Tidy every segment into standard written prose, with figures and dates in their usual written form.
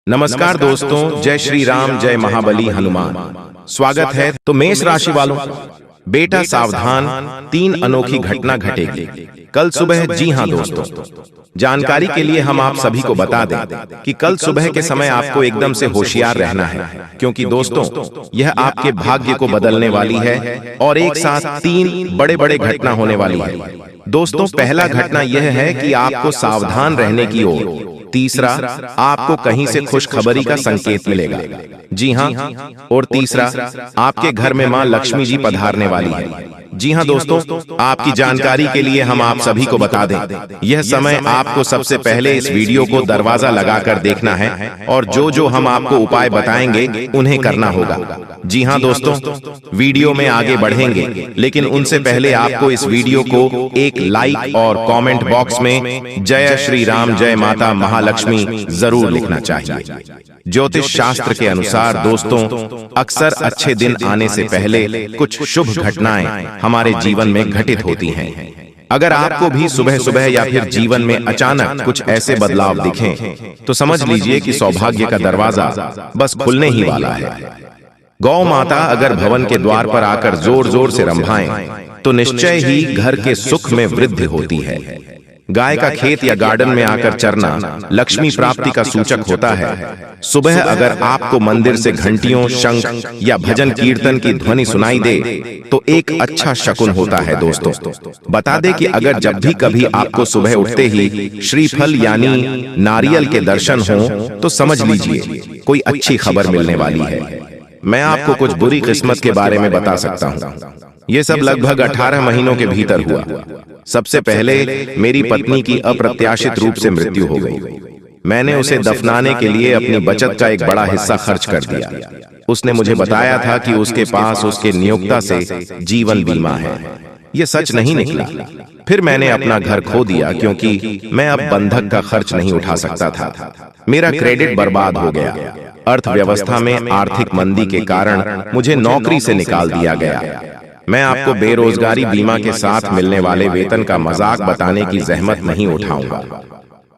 नमस्कार दोस्तों, जय श्री राम, जय महाबली हनुमान। स्वागत है। तो मेष राशि वालों, बेटा सावधान, 3 अनोखी घटना घटेगी कल सुबह। जी हां दोस्तों, जानकारी के लिए हम आप सभी को बता दें कि कल सुबह के समय आपको एकदम से होशियार रहना है, क्योंकि दोस्तों यह आपके भाग्य को बदलने वाली है और एक साथ 3 बड़े बड़े घटना होने वाली है। दोस्तों, पहला घटना यह है कि आपको सावधान रहने की ओर, तीसरा आपको कहीं से खुशखबरी का संकेत मिलेगा। जी हां, और तीसरा आपके घर में मां लक्ष्मी जी पधारने वाली है। जी हां दोस्तों, आपकी जानकारी के लिए हम आप सभी को बता दें, यह समय आपको सबसे पहले इस वीडियो को दरवाजा लगाकर देखना है और जो जो हम आपको उपाय बताएंगे उन्हें करना होगा। जी हां दोस्तों, वीडियो में आगे बढ़ेंगे, लेकिन उनसे पहले आपको इस वीडियो को एक लाइक और कमेंट बॉक्स में जय श्री राम, जय माता महालक्ष्मी जरूर लिखना चाहिए। ज्योतिष शास्त्र के अनुसार दोस्तों, अक्सर अच्छे दिन आने से पहले कुछ शुभ घटनाएं हमारे जीवन में घटित होती हैं। अगर आपको भी सुबह सुबह या फिर जीवन में अचानक कुछ ऐसे बदलाव दिखें, तो समझ लीजिए कि सौभाग्य का दरवाजा बस खुलने ही वाला है। गौ माता अगर भवन के द्वार पर आकर जोर जोर से रंभाएं, तो निश्चय ही घर के सुख में वृद्धि होती है। गाय का खेत या गार्डन में आकर चरना लक्ष्मी प्राप्ति का सूचक होता है। सुबह अगर आपको मंदिर से घंटियों, शंख या भजन कीर्तन की ध्वनि सुनाई दे, तो एक अच्छा शकुन होता है। दोस्तों, बता दें कि अगर जब भी कभी आपको सुबह उठते ही श्रीफल यानी नारियल के दर्शन हो, तो समझ लीजिए कोई अच्छी खबर मिलने वाली है। मैं आपको कुछ बुरी किस्मत के बारे में बता सकता हूँ। ये सब लगभग 18 महीनों के भीतर हुआ। सबसे पहले मेरी पत्नी की अप्रत्याशित रूप से मृत्यु हो गई। मैंने उसे दफनाने के लिए अपनी बचत का एक बड़ा हिस्सा खर्च कर दिया। उसने मुझे बताया था कि उसके पास उसके नियोक्ता से जीवन बीमा है। ये सच नहीं निकला। फिर मैंने अपना घर खो दिया, क्योंकि मैं अब बंधक का खर्च नहीं उठा सकता था। मेरा क्रेडिट बर्बाद हो गया। अर्थव्यवस्था में आर्थिक मंदी के कारण मुझे नौकरी से निकाल दिया गया। मैं आपको बेरोजगारी बीमा के साथ मिलने वाले वेतन का मजाक बताने की जहमत नहीं उठाऊंगा।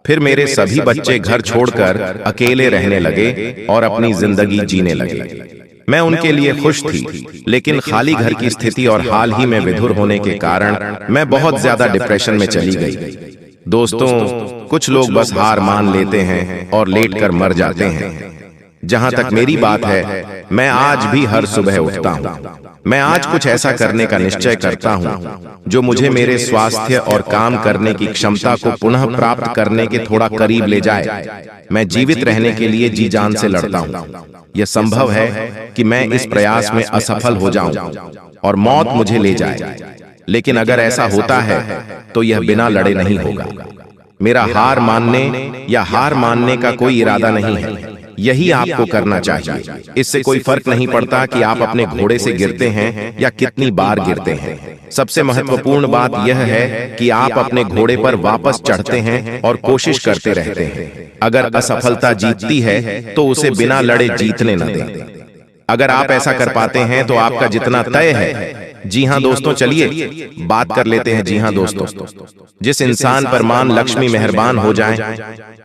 फिर मेरे सभी बच्चे घर छोड़कर अकेले रहने लगे और अपनी जिंदगी जीने लगे। मैं उनके लिए खुश थी, लेकिन खाली घर की स्थिति और हाल ही में विधुर होने के कारण मैं बहुत ज्यादा डिप्रेशन में चली गई। दोस्तों, कुछ लोग बस हार मान लेते हैं और लेटकर मर जाते हैं। जहां तक मेरी बात है, मैं आज भी हर सुबह उठता हूं। मैं आज कुछ ऐसा करने का निश्चय करता हूं जो मुझे मेरे स्वास्थ्य और काम करने की क्षमता को पुनः प्राप्त करने के थोड़ा करीब ले जाए। मैं जीवित रहने के लिए जी जान से लड़ता हूं। यह संभव है कि मैं इस प्रयास में असफल हो जाऊं और मौत मुझे ले जाए, लेकिन अगर ऐसा होता है तो यह बिना लड़े नहीं होगा। मेरा हार मानने का कोई इरादा नहीं है। यही आपको करना चाहिए। इससे कोई फर्क नहीं पड़ता कि आप अपने घोड़े से गिरते हैं या कितनी बार गिरते हैं। सबसे महत्वपूर्ण बात यह है कि आप अपने घोड़े पर वापस चढ़ते हैं और कोशिश करते रहते हैं। अगर असफलता जीतती है तो उसे बिना लड़े जीतने न दें। अगर आप ऐसा कर पाते हैं तो आपका जितना तय है। जी हां दोस्तों, चलिए बात कर लेते हैं। जी हां दोस्तों, जिस इंसान पर मां लक्ष्मी मेहरबान हो जाए,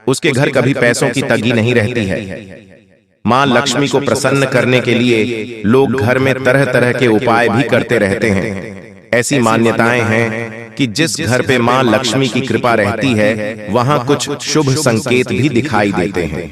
उसके घर कभी पैसों की तंगी नहीं रहती है। मां लक्ष्मी को प्रसन्न करने के लिए लोग घर में तरह तरह के उपाय भी करते रहते हैं। ऐसी मान्यताएं हैं कि जिस घर पे मां लक्ष्मी की कृपा रहती है, वहां कुछ शुभ संकेत भी दिखाई देते हैं।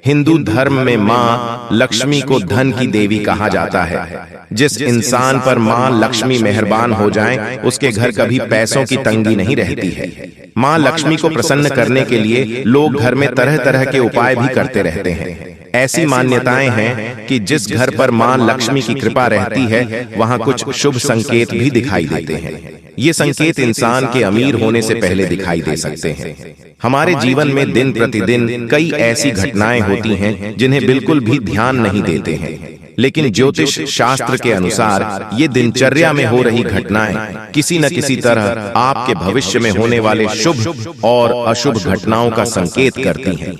हिंदू धर्म में मां लक्ष्मी को धन की देवी कहा जाता है। जिस इंसान पर मां लक्ष्मी मेहरबान हो जाए, उसके घर कभी पैसों की तंगी नहीं रहती है। मां लक्ष्मी को प्रसन्न करने के लिए लोग घर में तरह तरह के उपाय भी करते रहते हैं। ऐसी मान्यताएं हैं कि जिस घर पर मां लक्ष्मी की कृपा रहती है, वहां कुछ शुभ संकेत भी दिखाई देते हैं। ये संकेत इंसान के अमीर होने से पहले दिखाई दे सकते हैं। हमारे जीवन में दिन प्रतिदिन कई ऐसी घटनाएं होती हैं जिन्हें बिल्कुल भी ध्यान नहीं देते हैं, लेकिन ज्योतिष शास्त्र के अनुसार ये दिनचर्या में हो रही घटनाएं किसी न किसी तरह आपके भविष्य में होने वाले शुभ और अशुभ घटनाओं का संकेत करती हैं।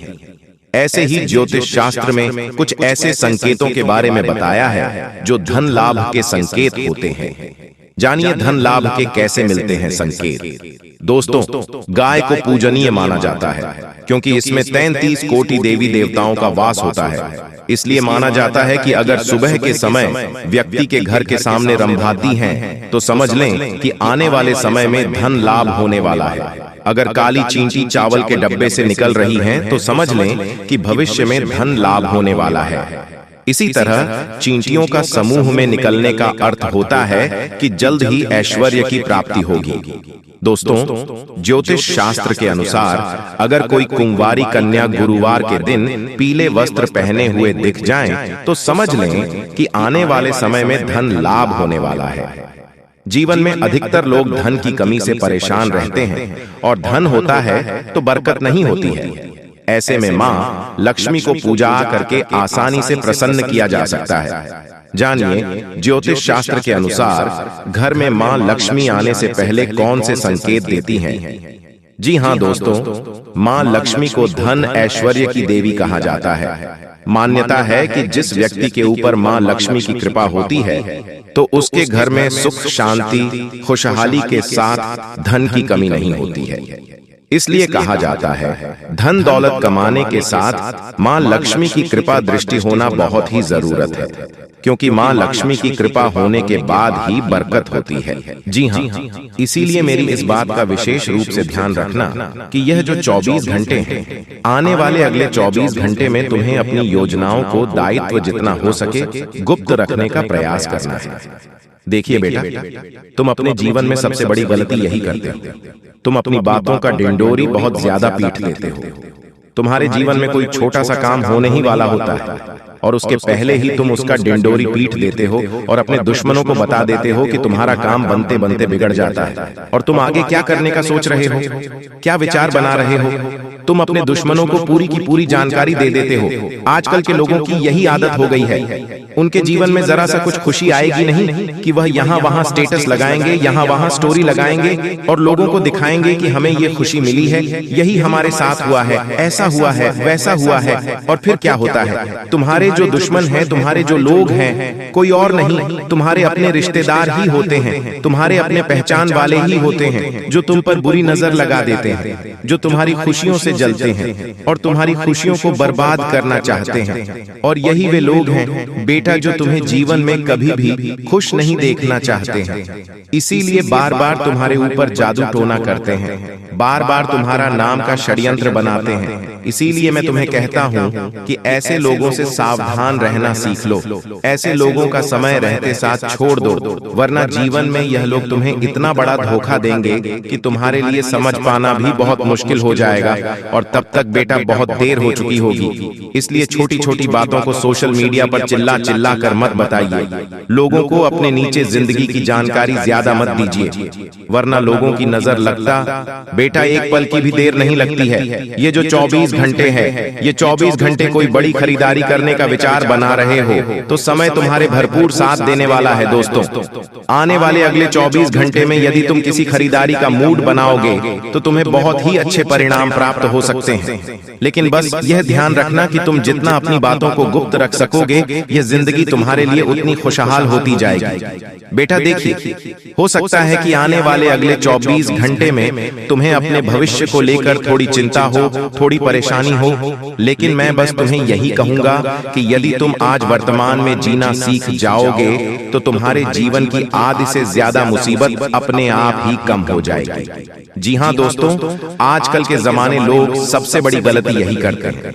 ऐसे ही ज्योतिष शास्त्र में कुछ ऐसे संकेतों के बारे में बताया है जो धन लाभ के संकेत होते हैं। जानिए धन लाभ के कैसे मिलते हैं संकेत। दोस्तों, गाय को पूजनीय माना जाता है क्योंकि इसमें 33 कोटि देवी देवताओं का वास होता है। इसलिए माना जाता है कि अगर सुबह के समय व्यक्ति के घर के सामने रंभाती हैं, तो समझ लें कि आने वाले समय में धन लाभ होने वाला है। अगर काली चींटी चावल के डब्बे से निकल रही हैं, तो समझ लें कि भविष्य में धन लाभ होने वाला है। इसी तरह चींटियों का समूह में निकलने का अर्थ होता है कि जल्द ही ऐश्वर्य की प्राप्ति होगी। दोस्तों, ज्योतिष शास्त्र के अनुसार अगर कोई कुंवारी कन्या गुरुवार के दिन पीले वस्त्र पहने हुए दिख जाएं, तो समझ लें कि आने वाले समय में धन लाभ होने वाला है। जीवन में अधिकतर लोग धन की कमी से परेशान रहते हैं और धन होता है तो बरकत नहीं होती है। ऐसे में मां लक्ष्मी को पूजा करके आसानी से प्रसन्न किया जा सकता है। जानिए, ज्योतिष शास्त्र के अनुसार घर में मां लक्ष्मी आने से पहले कौन से संकेत देती हैं? जी हां दोस्तों, मां लक्ष्मी को धन ऐश्वर्य की देवी कहा जाता है। मान्यता है कि जिस व्यक्ति के ऊपर मां लक्ष्मी की कृपा होती है, तो उसके घर में सुख, शांति, खुशहाली के साथ धन की कमी नहीं होती है। इसलिए कहा जाता है, धन दौलत कमाने के साथ मां लक्ष्मी की कृपा दृष्टि होना बहुत ही जरूरत है, क्योंकि मां लक्ष्मी की कृपा होने के बाद ही बरकत होती है। जी हाँ, इसीलिए मेरी इस बात का विशेष रूप से ध्यान रखना कि यह जो 24 घंटे हैं, आने वाले अगले 24 घंटे में तुम्हें अपनी योजनाओं को दायित्व जितना हो सके गुप्त रखने का प्रयास करना है। देखिए बेटा, तुम अपने जीवन में सबसे बड़ी गलती यही करते हो। तुम अपनी बातों का डिंडोरी बहुत ज्यादा पीट देते हो। तुम्हारे जीवन में कोई छोटा सा काम होने ही वाला होता है और उसके पहले ही तुम उसका डिंडोरी पीट देते हो और अपने दुश्मनों को बता देते हो कि तुम्हारा काम बनते बनते बिगड़ जाता है और तुम आगे क्या करने का सोच रहे हो, क्या विचार बना रहे हो। तुम अपने दुश्मनों को पूरी की पूरी जानकारी दे देते हो। आजकल के लोगों की यही आदत हो गई है। उनके जीवन में जरा सा कुछ खुशी आएगी नहीं कि वह यहाँ वहाँ स्टेटस लगाएंगे, यहाँ वहाँ स्टोरी लगाएंगे और लोगों को दिखाएंगे कि हमें ये खुशी मिली है, यही हमारे साथ हुआ है, ऐसा हुआ है, वैसा हुआ है। और फिर क्या होता है, तुम्हारे जो दुश्मन हैं, तुम्हारे जो लोग हैं, कोई और नहीं, तुम्हारे अपने रिश्तेदार ही होते हैं, तुम्हारे अपने पहचान वाले ही होते हैं, जो तुम पर बुरी नजर लगा देते हैं, जो तुम्हारी खुशियों से जलते हैं और तुम्हारी खुशियों को बर्बाद करना चाहते हैं। और यही वे लोग हैं बेटा जो तुम्हें जीवन में कभी भी खुश नहीं देखना चाहते हैं। इसीलिए बार बार तुम्हारे ऊपर जादू टोना करते हैं, बार बार तुम्हारा नाम का षड्यंत्र बनाते हैं। इसीलिए मैं तुम्हें कहता हूँ कि ऐसे लोगों से सावधान रहना सीख लो। ऐसे लोगों का समय रहते साथ छोड़ दो, वरना जीवन में यह लोग तुम्हें इतना बड़ा धोखा देंगे कि तुम्हारे लिए समझ पाना भी बहुत मुश्किल हो जाएगा और तब तक बेटा बहुत देर हो चुकी होगी। इसलिए छोटी छोटी बातों को सोशल मीडिया पर चिल्ला चिल्ला कर मत बताइए। लोगों को अपने नीचे जिंदगी की जानकारी ज्यादा मत दीजिए, वरना लोगों की नजर लगता बेटा एक पल की भी देर नहीं लगती है। ये जो 24 घंटे हैं, ये 24 घंटे कोई बड़ी खरीदारी करने का विचार बना रहे हो तो समय तुम्हारे भरपूर साथ देने वाला है। दोस्तों, आने वाले अगले 24 घंटे में यदि तुम किसी खरीदारी का मूड बनाओगे तो तुम्हें बहुत ही अच्छे परिणाम प्राप्त हो सकते हैं। लेकिन बस यह ध्यान रखना कि तुम जितना अपनी बातों को गुप्त रख सकोगे, यह जिंदगी तुम्हारे लिए उतनी खुशहाल होती जाएगी। बेटा देखिए, हो सकता है कि आने वाले अगले 24 घंटे में तुम्हें अपने भविष्य को लेकर थोड़ी चिंता हो, थोड़ी परेशानी हो, लेकिन मैं बस तुम्हें यही कहूंगा कि यदि तुम आज वर्तमान में जीना सीख जाओगे तो तुम्हारे जीवन की आधी से ज्यादा मुसीबत अपने आप ही कम हो जाएगी। जी हाँ दोस्तों, आजकल के जमाने लोग सबसे बड़ी गलती यही करते हैं,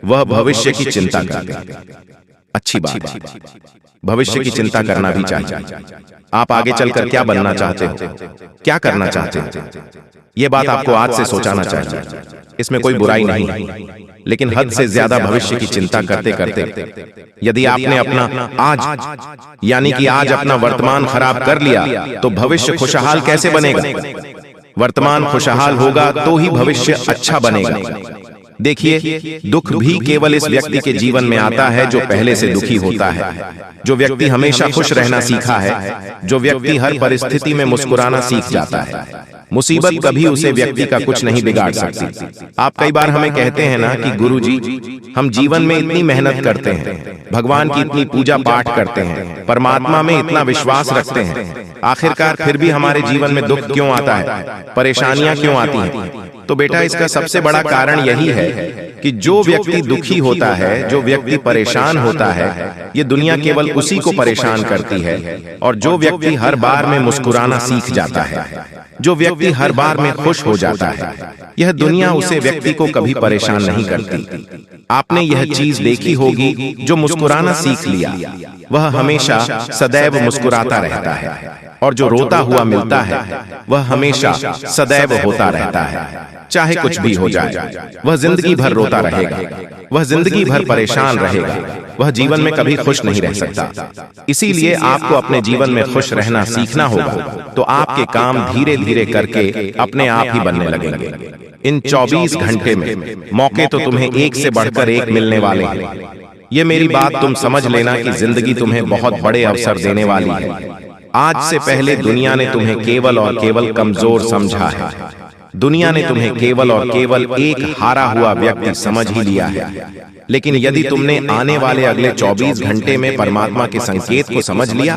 वह भविष्य की चिंता करते हैं। अच्छी बात है, भविष्य की चिंता करना भी चाहिए। आप आगे चलकर क्या बनना चाहते हो, क्या करना चाहते हो, यह बात आपको आज से सोचना चाहिए। इसमें कोई बुराई नहीं है, लेकिन हद से ज्यादा भविष्य की चिंता करते करते यदि आपने अपना आज यानी कि आज अपना वर्तमान खराब कर लिया तो भविष्य खुशहाल कैसे बनेगा। वर्तमान खुशहाल होगा तो ही भविष्य अच्छा बनेगा। देखिए, दुख भी केवल इस व्यक्ति के जीवन में आता है जो पहले से दुखी होता है। जो व्यक्ति हमेशा खुश रहना सीखा है, जो व्यक्ति हर परिस्थिति में मुस्कुराना सीख जाता है, मुसीबत कभी उसे व्यक्ति का कुछ नहीं बिगाड़ सकती। आप कई बार हमें कहते हैं ना कि गुरुजी, हम जीवन में इतनी मेहनत करते हैं, भगवान की इतनी पूजा पाठ करते हैं, परमात्मा में इतना विश्वास रखते हैं, आखिरकार फिर भी हमारे जीवन में दुख क्यों आता है, परेशानियां क्यों आती हैं? तो बेटा, इसका सबसे बड़ा कारण यही है कि जो व्यक्ति दुखी होता है, जो व्यक्ति परेशान होता है, ये दुनिया केवल उसी को परेशान करती है। और जो व्यक्ति हर बार में मुस्कुराना सीख जाता है, जो व्यक्ति हर बार में खुश हो जाता है, यह दुनिया उसे व्यक्ति को कभी परेशान नहीं करती। आपने यह चीज देखी होगी, जो मुस्कुराना सीख लिया वह हमेशा सदैव मुस्कुराता रहता है, और जो रोता हुआ मिलता है वह हमेशा सदैव होता रहता है। चाहे कुछ भी हो जाए, वह जिंदगी भर रोता रहेगा, वह जिंदगी भर परेशान रहेगा, वह जीवन में कभी खुश नहीं रह सकता। इसीलिए आपको अपने जीवन में खुश रहना सीखना होगा, तो आपके काम धीरे धीरे करके अपने आप ही बनने लगेंगे। इन 24 घंटे में मौके तो तुम्हें एक से बढ़कर एक मिलने वाले हैं। ये मेरी बात तुम समझ लेना कि जिंदगी तुम्हें बहुत बड़े अवसर देने वाली है। आज से पहले दुनिया ने तुम्हें केवल और केवल कमजोर समझा है। दुनिया ने तुम्हें केवल और केवल एक हारा हुआ व्यक्ति समझ ही लिया है। लेकिन यदि तुमने आने वाले अगले 24 घंटे में परमात्मा के संकेत को समझ लिया,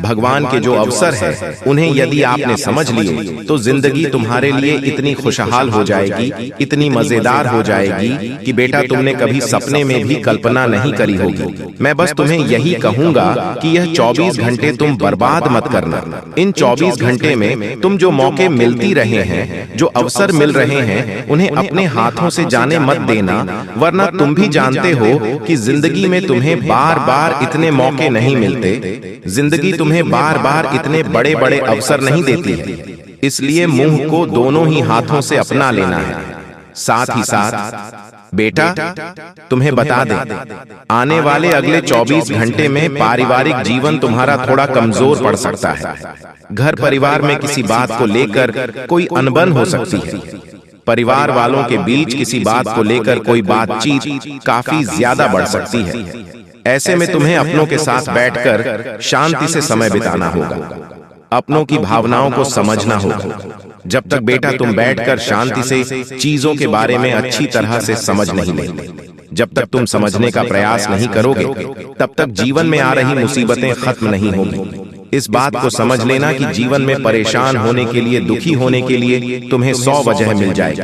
भगवान के जो अवसर है उन्हें यदि आपने समझ लिए, तो जिंदगी तुम्हारे लिए इतनी खुशहाल हो जाएगी, इतनी मजेदार हो जाएगी कि बेटा तुमने कभी सपने में भी कल्पना नहीं करी होगी। मैं बस तुम्हें यही कहूंगा कि यह 24 घंटे तुम बर्बाद मत करना। इन 24 घंटे में तुम जो मौके मिलती रहे हैं, जो अवसर मिल रहे हैं, उन्हें अपने हाथों से जाने मत देना, वरना तुम भी जानते हो कि जिंदगी में तुम्हें बार बार इतने मौके नहीं मिलते। जिंदगी तुम्हें बार बार इतने बड़े बड़े अवसर नहीं देती है। इसलिए मुंह को दोनों ही हाथों से अपना लेना है। साथ ही साथ बेटा, तुम्हें बता दें, आने वाले अगले 24 घंटे में पारिवारिक जीवन तुम्हारा थोड़ा कमजोर पड़ सकता है। घर परिवार में किसी बात को लेकर कोई अनबन हो सकती है। परिवार वालों के बीच किसी बात को लेकर कोई बातचीत काफी ज्यादा बढ़ सकती है। ऐसे में तुम्हें अपनों के साथ बैठकर शांति से समय बिताना होगा, अपनों की भावनाओं को समझना होगा। जब तक बेटा तुम बैठकर शांति से चीजों के बारे में अच्छी तरह से समझ नहीं लेते, जब तक तुम समझने का प्रयास नहीं करोगे, तब तक जीवन में आ रही मुसीबतें खत्म नहीं होंगी। इस बात को समझ लेना कि जीवन में परेशान होने के लिए, दुखी होने के लिए तुम्हें 100 वजह मिल जाएगी।